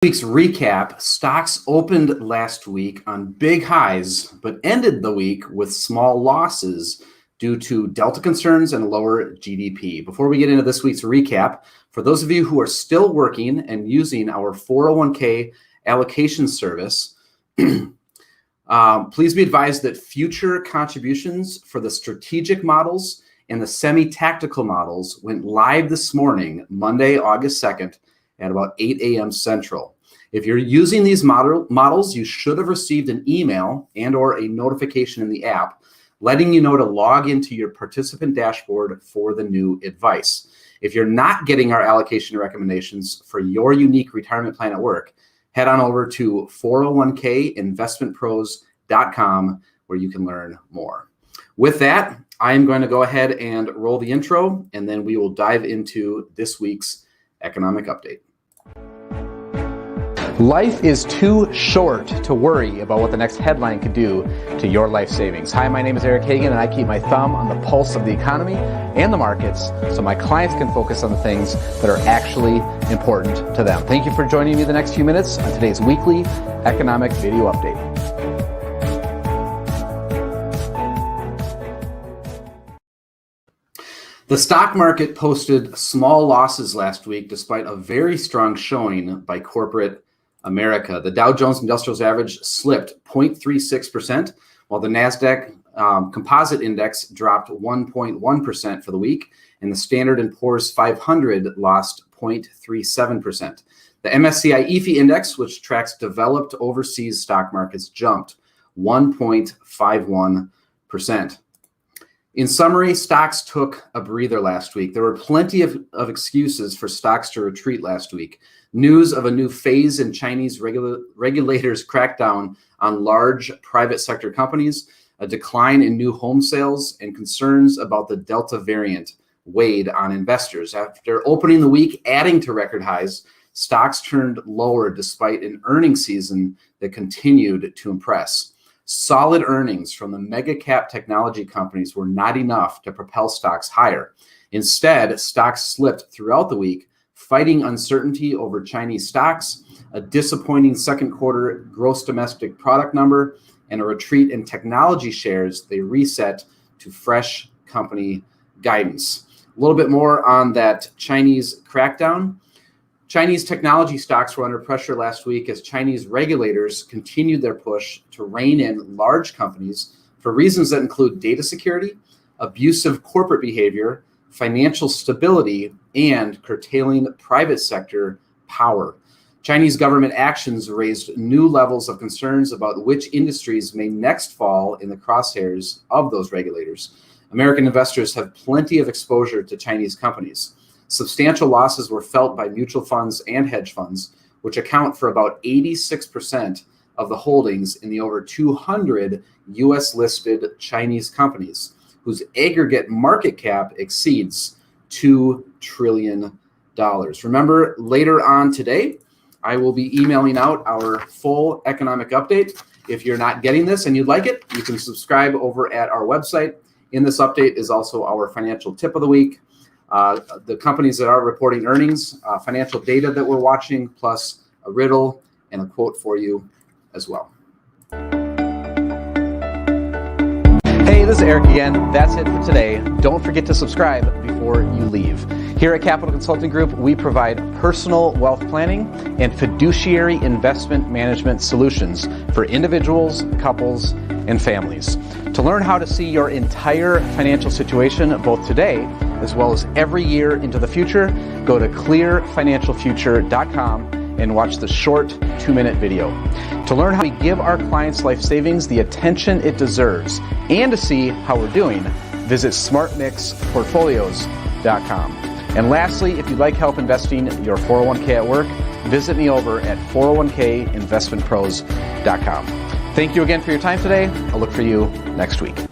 Week's recap, stocks opened last week on big highs, but ended the week with small losses due to Delta concerns and lower GDP. Before we get into this week's recap, for those of you who are still working and using our 401k allocation service, please be advised that future contributions for the strategic models and the semi-tactical models went live this morning, Monday, August 2nd, at about 8 a.m. Central. If you're using these models, you should have received an email and or a notification in the app letting you know to log into your participant dashboard for the new advice. If you're not getting our allocation recommendations for your unique retirement plan at work, head on over to 401kinvestmentpros.com where you can learn more. With that, I'm going to go ahead and roll the intro, and then we will dive into this week's economic update. Life is too short to worry about what the next headline could do to your life savings. Hi, my name is Eric Hagan, and I keep my thumb on the pulse of the economy and the markets so my clients can focus on the things that are actually important to them. Thank you for joining me the next few minutes on today's weekly economic video update. The stock market posted small losses last week despite a very strong showing by corporate America. The Dow Jones Industrials Average slipped 0.36%, while the NASDAQ Composite Index dropped 1.1% for the week, and the Standard & Poor's 500 lost 0.37%. The MSCI EAFE Index, which tracks developed overseas stock markets, jumped 1.51%. In summary, stocks took a breather last week. There were plenty of excuses for stocks to retreat last week. News of a new phase in Chinese regulators' crackdown on large private sector companies, a decline in new home sales, and concerns about the Delta variant weighed on investors. After opening the week adding to record highs, stocks turned lower despite an earnings season that continued to impress. Solid earnings from the mega cap technology companies were not enough to propel stocks higher. Instead, stocks slipped throughout the week, fighting uncertainty over Chinese stocks, a disappointing second quarter gross domestic product number, and a retreat in technology shares. They reset to fresh company guidance. A little bit more on that Chinese crackdown. Chinese technology stocks were under pressure last week as Chinese regulators continued their push to rein in large companies for reasons that include data security, abusive corporate behavior, financial stability, and curtailing private sector power. Chinese government actions raised new levels of concerns about which industries may next fall in the crosshairs of those regulators. American investors have plenty of exposure to Chinese companies. Substantial losses were felt by mutual funds and hedge funds, which account for about 86% of the holdings in the over 200 U.S.-listed Chinese companies, whose aggregate market cap exceeds $2 trillion. Remember, later on today, I will be emailing out our full economic update. If you're not getting this and you'd like it, you can subscribe over at our website. In this update is also our financial tip of the week, the companies that are reporting earnings, financial data that we're watching, plus a riddle and a quote for you as well. Hey, this is Eric again. That's it for today. Don't forget to subscribe before you leave. Here at Capital Consulting Group, we provide personal wealth planning and fiduciary investment management solutions for individuals, couples, and families. To learn how to see your entire financial situation, both today as well as every year into the future, go to clearfinancialfuture.com and watch the short 2-minute video. To learn how we give our clients' life savings the attention it deserves and to see how we're doing, visit smartmixportfolios.com. And lastly, if you'd like help investing your 401k at work, visit me over at 401kinvestmentpros.com. Thank you again for your time today. I'll look for you next week.